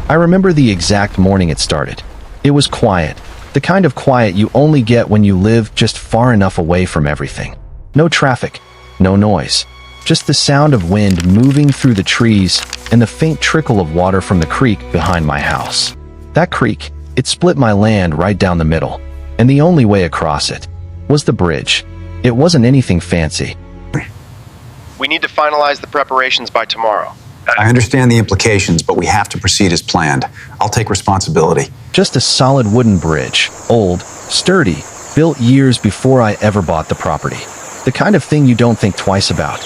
I remember the exact morning it started. It was quiet, the kind of quiet you only get when you live just far enough away from everything. No traffic, no noise, just the sound of wind moving through the trees and the faint trickle of water from the creek behind my house. That creek, it split my land right down the middle, and the only way across it was the bridge. It wasn't anything fancy. We need to finalize the preparations by tomorrow. I understand the implications, but we have to proceed as planned. I'll take responsibility. Just a solid wooden bridge, old, sturdy, built years before I ever bought the property. The kind of thing you don't think twice about.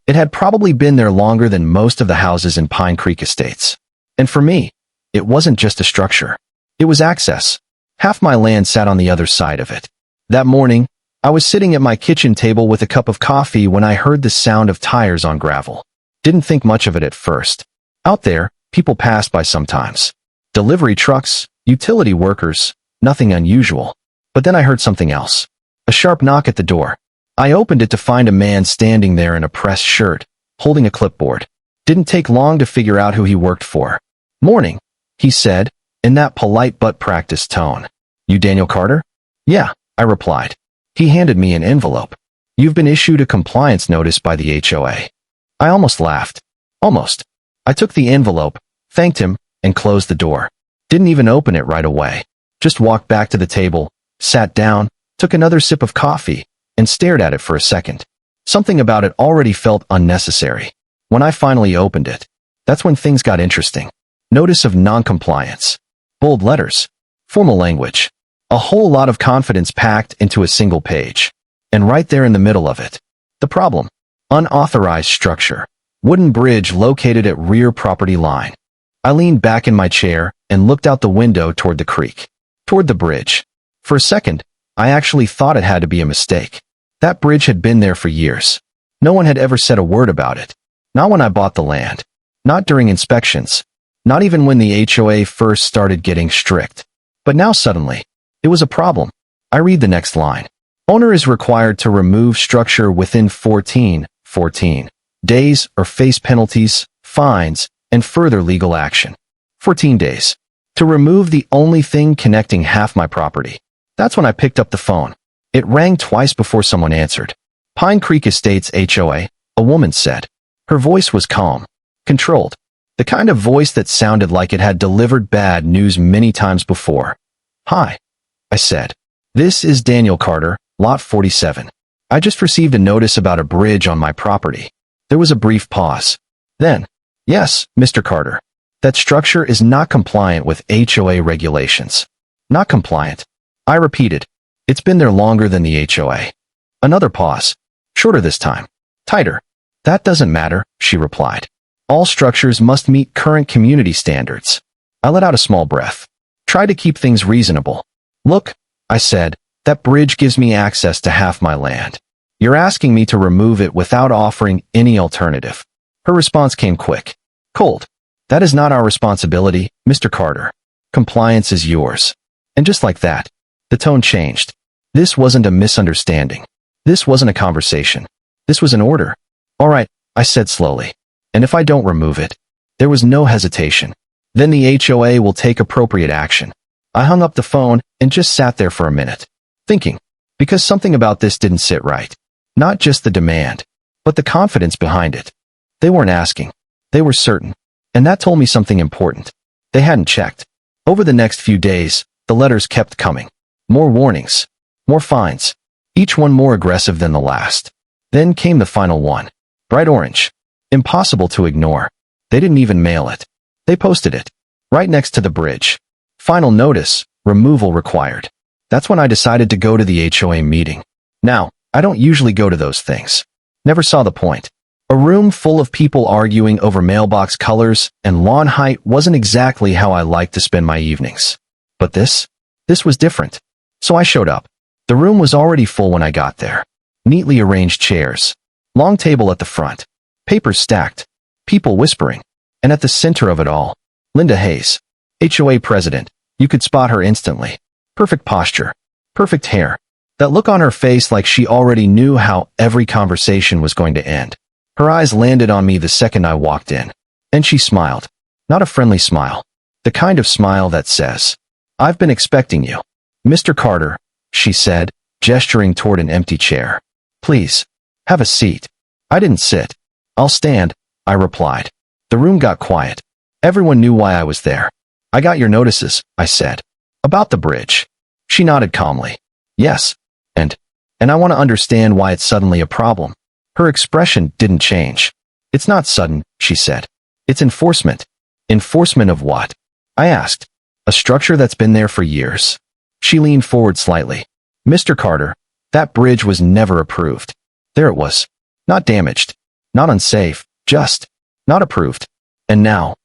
It had probably been there longer than most of the houses in Pine Creek Estates. And for me, it wasn't just a structure. It was access. Half my land sat on the other side of it. That morning, I was sitting at my kitchen table with a cup of coffee when I heard the sound of tires on gravel. Didn't think much of it at first. Out there, people passed by sometimes. Delivery trucks, utility workers, nothing unusual. But then I heard something else. A sharp knock at the door. I opened it to find a man standing there in a pressed shirt, holding a clipboard. Didn't take long to figure out who he worked for. "Morning," he said, in that polite but practiced tone. "You Daniel Carter?" "Yeah," I replied. He handed me an envelope. "You've been issued a compliance notice by the HOA." I almost laughed. Almost. I took the envelope, thanked him, and closed the door. Didn't even open it right away. Just walked back to the table, sat down, took another sip of coffee, and stared at it for a second. Something about it already felt unnecessary. When I finally opened it, that's when things got interesting. Notice of non-compliance. Bold letters. Formal language. A whole lot of confidence packed into a single page. And right there in the middle of it, the problem. Unauthorized structure. Wooden bridge located at rear property line. I leaned back in my chair and looked out the window toward the creek. Toward the bridge. For a second, I actually thought it had to be a mistake. That bridge had been there for years. No one had ever said a word about it. Not when I bought the land. Not during inspections. Not even when the HOA first started getting strict. But now suddenly, it was a problem. I read the next line. Owner is required to remove structure within 14 days or face penalties, fines, and further legal action. 14 days. To remove the only thing connecting half my property. That's when I picked up the phone. It rang twice before someone answered. Pine Creek Estates HOA, a woman said. Her voice was calm, controlled. The kind of voice that sounded like it had delivered bad news many times before. "Hi," I said. "This is Daniel Carter, Lot 47. I just received a notice about a bridge on my property." There was a brief pause. Then, "Yes, Mr. Carter. That structure is not compliant with HOA regulations." "Not compliant?" I repeated. "It's been there longer than the HOA." Another pause. Shorter this time. Tighter. "That doesn't matter," she replied. "All structures must meet current community standards." I let out a small breath. Try to keep things reasonable. "Look," I said, "that bridge gives me access to half my land. You're asking me to remove it without offering any alternative." Her response came quick. Cold. "That is not our responsibility, Mr. Carter. Compliance is yours." And just like that, the tone changed. This wasn't a misunderstanding. This wasn't a conversation. This was an order. "All right," I said slowly. "And if I don't remove it?" There was no hesitation. "Then the HOA will take appropriate action." I hung up the phone and just sat there for a minute, thinking, because something about this didn't sit right. Not just the demand, but the confidence behind it. They weren't asking. They were certain. And that told me something important. They hadn't checked. Over the next few days, the letters kept coming. More warnings. More fines. Each one more aggressive than the last. Then came the final one. Bright orange. Impossible to ignore. They didn't even mail it. They posted it. Right next to the bridge. Final notice, removal required. That's when I decided to go to the HOA meeting. Now, I don't usually go to those things. Never saw the point. A room full of people arguing over mailbox colors and lawn height wasn't exactly how I liked to spend my evenings. But this was different. So I showed up. The room was already full when I got there. Neatly arranged chairs. Long table at the front. Papers stacked. People whispering. And at the center of it all, Linda Hayes, HOA president. You could spot her instantly. Perfect posture. Perfect hair. That look on her face like she already knew how every conversation was going to end. Her eyes landed on me the second I walked in. And she smiled. Not a friendly smile. The kind of smile that says, "I've been expecting you." "Mr. Carter," she said, gesturing toward an empty chair. "Please, have a seat." I didn't sit. "I'll stand," I replied. The room got quiet. Everyone knew why I was there. "I got your notices," I said. "About the bridge." She nodded calmly. "Yes. And I want to understand why it's suddenly a problem." Her expression didn't change. "It's not sudden," she said. "It's enforcement." "Enforcement of what?" I asked. "A structure that's been there for years." She leaned forward slightly. "Mr. Carter, that bridge was never approved. There it was. Not damaged. Not unsafe. Just not approved. And now?"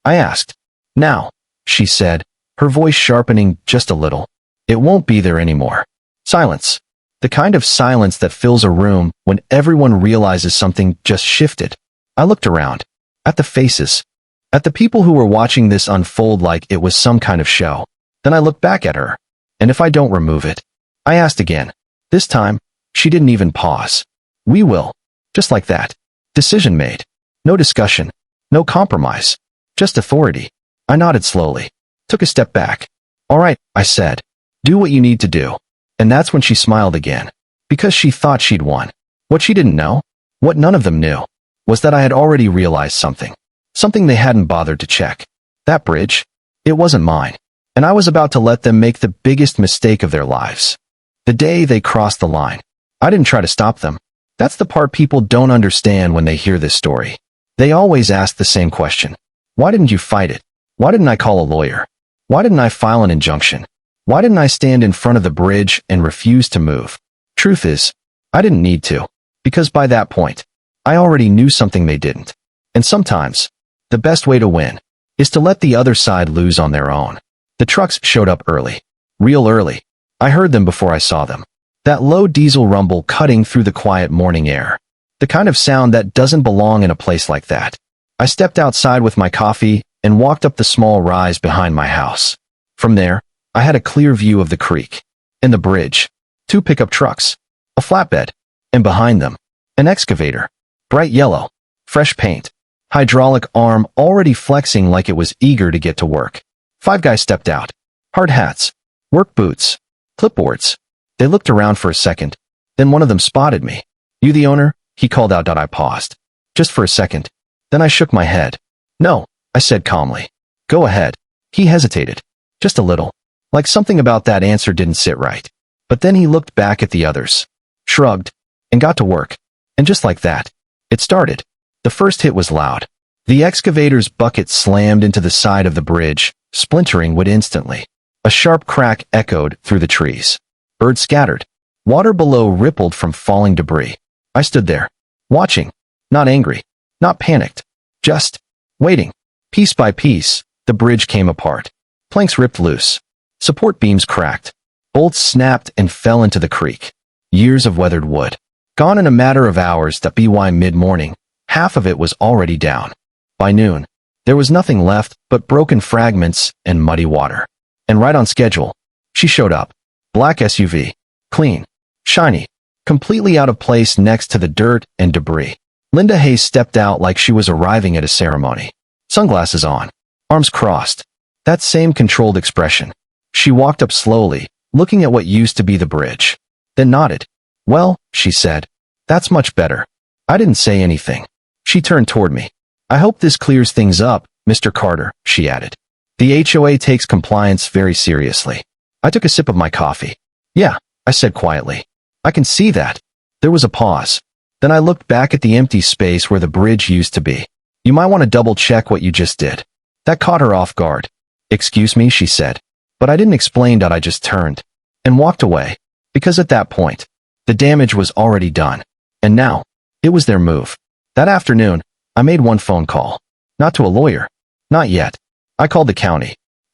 I asked. "Now," she said, her voice sharpening just a little. "It won't be there anymore." Silence. The kind of silence that fills a room when everyone realizes something just shifted. I looked around. At the faces. At the people who were watching this unfold like it was some kind of show. Then I looked back at her. "And if I don't remove it?" I asked again. This time, she didn't even pause. "We will." Just like that. Decision made. No discussion. No compromise. Just authority. I nodded slowly. Took a step back. "All right," I said. "Do what you need to do." And that's when she smiled again. Because she thought she'd won. What she didn't know, what none of them knew, was that I had already realized something. Something they hadn't bothered to check. That bridge, it wasn't mine. And I was about to let them make the biggest mistake of their lives. The day they crossed the line. I didn't try to stop them. That's the part people don't understand when they hear this story. They always ask the same question. Why didn't you fight it? Why didn't I call a lawyer? Why didn't I file an injunction? Why didn't I stand in front of the bridge and refuse to move? Truth is, I didn't need to. Because by that point, I already knew something they didn't. And sometimes, the best way to win is to let the other side lose on their own. The trucks showed up early. Real early. I heard them before I saw them. That low diesel rumble cutting through the quiet morning air. The kind of sound that doesn't belong in a place like that. I stepped outside with my coffee and walked up the small rise behind my house. From there, I had a clear view of the creek. And the bridge. 2 pickup trucks. A flatbed. And behind them, an excavator. Bright yellow. Fresh paint. Hydraulic arm already flexing like it was eager to get to work. 5 guys stepped out. Hard hats. Work boots. Clipboards. They looked around for a second. Then one of them spotted me. "You the owner?" he called out. I paused. Just for a second. Then I shook my head. "No," I said calmly. "Go ahead." He hesitated. Just a little. Like something about that answer didn't sit right. But then he looked back at the others. Shrugged. And got to work. And just like that, it started. The first hit was loud. The excavator's bucket slammed into the side of the bridge, splintering wood instantly. A sharp crack echoed through the trees. Birds scattered. Water below rippled from falling debris. I stood there, watching. Not angry. Not panicked. Just waiting. Piece by piece, the bridge came apart. Planks ripped loose. Support beams cracked. Bolts snapped and fell into the creek. Years of weathered wood. Gone in a matter of hours. By mid-morning, half of it was already down. By noon, there was nothing left but broken fragments and muddy water. And right on schedule, she showed up. Black SUV. Clean. Shiny. Completely out of place next to the dirt and debris. Linda Hayes stepped out like she was arriving at a ceremony. Sunglasses on. Arms crossed. That same controlled expression. She walked up slowly, looking at what used to be the bridge. Then nodded. "Well," she said, "that's much better." I didn't say anything. She turned toward me. "I hope this clears things up, Mr. Carter," she added. "The HOA takes compliance very seriously." I took a sip of my coffee. "Yeah," I said quietly. "I can see that." There was a pause. Then I looked back at the empty space where the bridge used to be. "You might want to double-check what you just did." That caught her off guard. "Excuse me," she said. But I didn't explain that. I just turned and walked away. Because at that point, the damage was already done. And now, it was their move. That afternoon, I made one phone call. Not to a lawyer. Not yet. I called the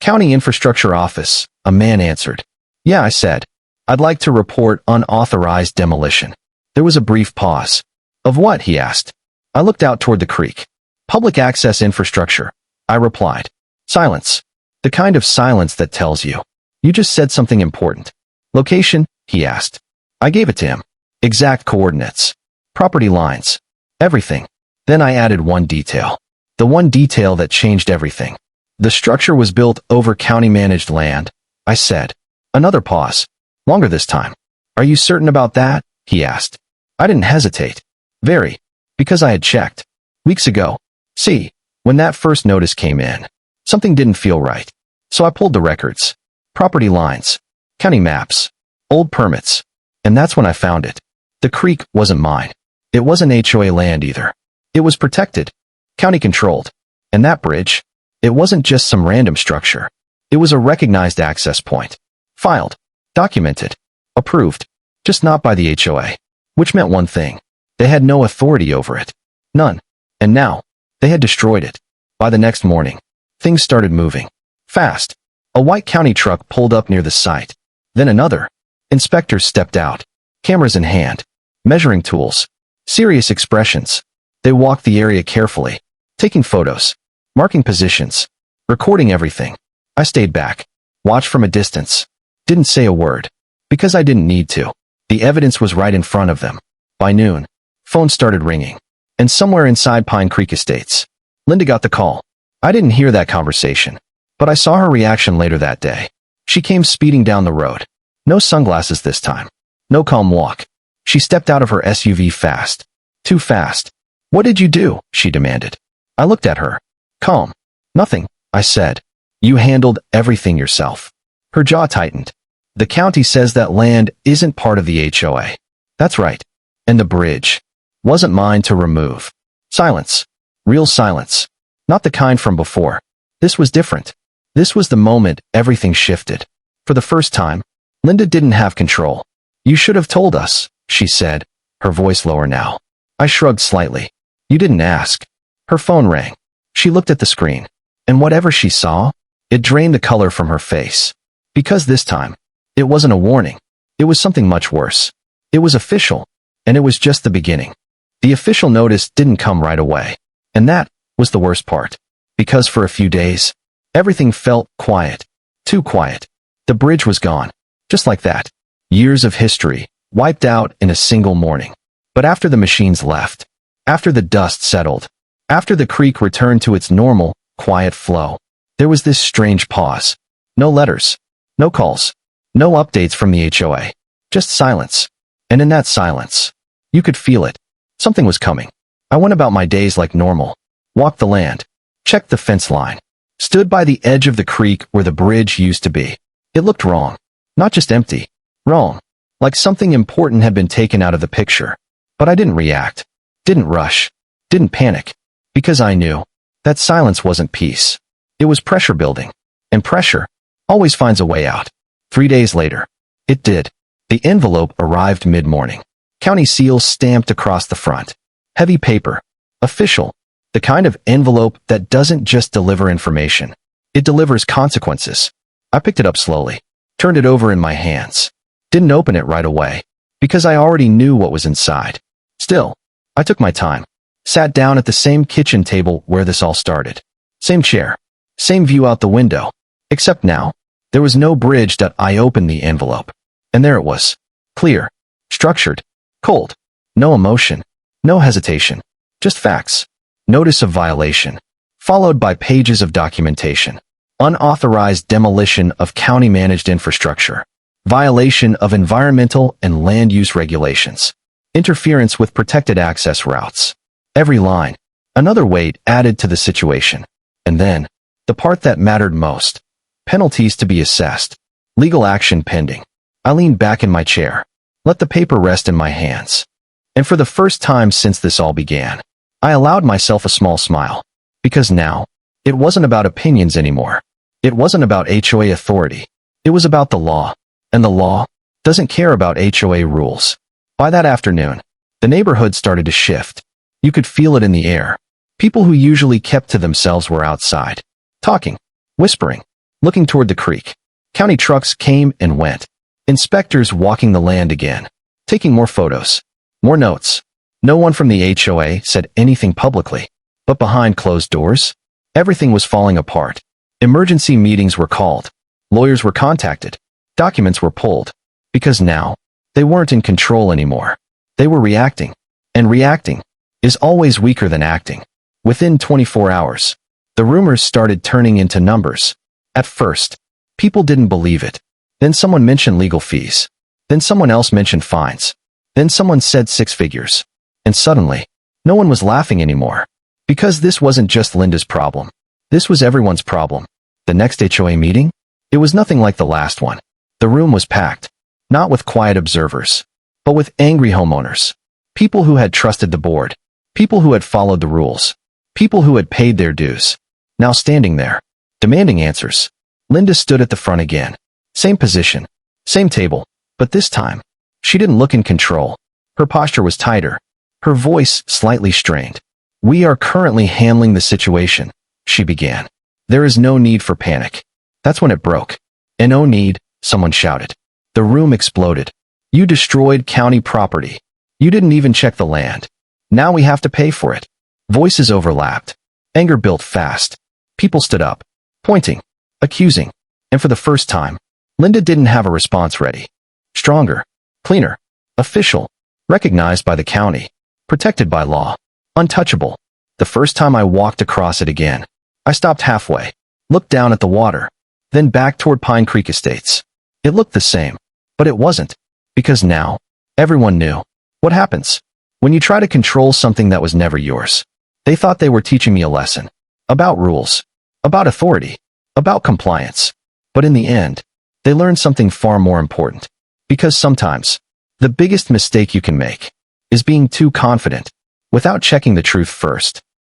county infrastructure office. A man answered. "Yeah," I said. "I'd like to report unauthorized demolition." There was a brief pause. "Of what?" he asked. I looked out toward the creek. "Public access infrastructure," I replied. Silence. The kind of silence that tells you, you just said something important. "Location?" he asked. I gave it to him. Exact coordinates. Property lines. Everything. Then I added one detail. The one detail that changed everything. The structure was built over county-managed land, I said. Another pause. Longer this time. Are you certain about that? He asked. I didn't hesitate. Very. Because I had checked. Weeks ago. See, when that first notice came in, something didn't feel right. So I pulled the records. Property lines. County maps. Old permits. And that's when I found it. The creek wasn't mine. It wasn't HOA land either. It was protected. County controlled. And that bridge? It wasn't just some random structure. It was a recognized access point. Filed. Documented. Approved. Just not by the HOA. Which meant one thing. They had no authority over it. None. And now, they had destroyed it. By the next morning, things started moving. Fast. A white county truck pulled up near the site. Then another. Inspectors stepped out. Cameras in hand. Measuring tools. Serious expressions. They walked the area carefully. Taking photos. Marking positions. Recording everything. I stayed back. Watched from a distance. Didn't say a word. Because I didn't need to. The evidence was right in front of them. By noon, phone started ringing. And somewhere inside Pine Creek Estates, Linda got the call. I didn't hear that conversation, but I saw her reaction later that day. She came speeding down the road. No sunglasses this time. No calm walk. She stepped out of her SUV fast. Too fast. What did you do? She demanded. I looked at her. Calm. Nothing, I said. You handled everything yourself. Her jaw tightened. The county says that land isn't part of the HOA. That's right. And the bridge wasn't mine to remove. Silence. Real silence. Not the kind from before. This was different. This was the moment everything shifted. For the first time, Linda didn't have control. You should have told us, she said, her voice lower now. I shrugged slightly. You didn't ask. Her phone rang. She looked at the screen. And whatever she saw, it drained the color from her face. Because this time, it wasn't a warning. It was something much worse. It was official. And it was just the beginning. The official notice didn't come right away. And that was the worst part. Because for a few days, everything felt quiet. Too quiet. The bridge was gone. Just like that. Years of history, wiped out in a single morning. But after the machines left, after the dust settled, after the creek returned to its normal, quiet flow, there was this strange pause. No letters. No calls. No updates from the HOA. Just silence. And in that silence, you could feel it. Something was coming. I went about my days like normal. Walked the land. Checked the fence line. Stood by the edge of the creek where the bridge used to be. It looked wrong. Not just empty. Wrong. Like something important had been taken out of the picture. But I didn't react. Didn't rush. Didn't panic. Because I knew that silence wasn't peace. It was pressure building. And pressure always finds a way out. 3 days later, it did. The envelope arrived mid-morning. County seals stamped across the front. Heavy paper. Official. The kind of envelope that doesn't just deliver information. It delivers consequences. I picked it up slowly. Turned it over in my hands. Didn't open it right away. Because I already knew what was inside. Still, I took my time. Sat down at the same kitchen table where this all started. Same chair. Same view out the window. Except now, there was no bridge. I opened the envelope. And there it was. Clear. Structured. Cold. No emotion. No hesitation. Just facts. Notice of violation. Followed by pages of documentation. Unauthorized demolition of county-managed infrastructure. Violation of environmental and land use regulations. Interference with protected access routes. Every line. Another weight added to the situation. And then, the part that mattered most. Penalties to be assessed. Legal action pending. I leaned back in my chair. Let the paper rest in my hands. And for the first time since this all began, I allowed myself a small smile. Because now, it wasn't about opinions anymore. It wasn't about HOA authority. It was about the law. And the law doesn't care about HOA rules. By that afternoon, the neighborhood started to shift. You could feel it in the air. People who usually kept to themselves were outside. Talking. Whispering. Looking toward the creek. County trucks came and went. Inspectors walking the land again. Taking more photos. More notes. No one from the HOA said anything publicly. But behind closed doors, everything was falling apart. Emergency meetings were called. Lawyers were contacted. Documents were pulled. Because now, they weren't in control anymore. They were reacting. And reacting. is always weaker than acting. Within 24 hours, the rumors started turning into numbers. At first, people didn't believe it. Then someone mentioned legal fees. Then someone else mentioned fines. Then someone said 6 figures. And suddenly, no one was laughing anymore. Because this wasn't just Linda's problem. This was everyone's problem. The next HOA meeting? It was nothing like the last one. The room was packed. Not with quiet observers, but with angry homeowners. People who had trusted the board. People who had followed the rules. People who had paid their dues. Now standing there, demanding answers. Linda stood at the front again. Same position. Same table. But this time, she didn't look in control. Her posture was tighter. Her voice slightly strained. "We are currently handling the situation," she began. "There is no need for panic." That's when it broke. "And no need," someone shouted. The room exploded. "You destroyed county property. You didn't even check the land. Now we have to pay for it." Voices overlapped. Anger built fast. People stood up, pointing, accusing. And for the first time, Linda didn't have a response ready. Stronger, cleaner, official, recognized by the county, protected by law, untouchable. The first time I walked across it again, I stopped halfway, looked down at the water, then back toward Pine Creek Estates. It looked the same, but it wasn't, because now, everyone knew. What happens when you try to control something that was never yours? They thought they were teaching me a lesson. About rules. About authority. About compliance. But in the end, they learned something far more important. Because sometimes, the biggest mistake you can make is being too confident, without checking the truth first.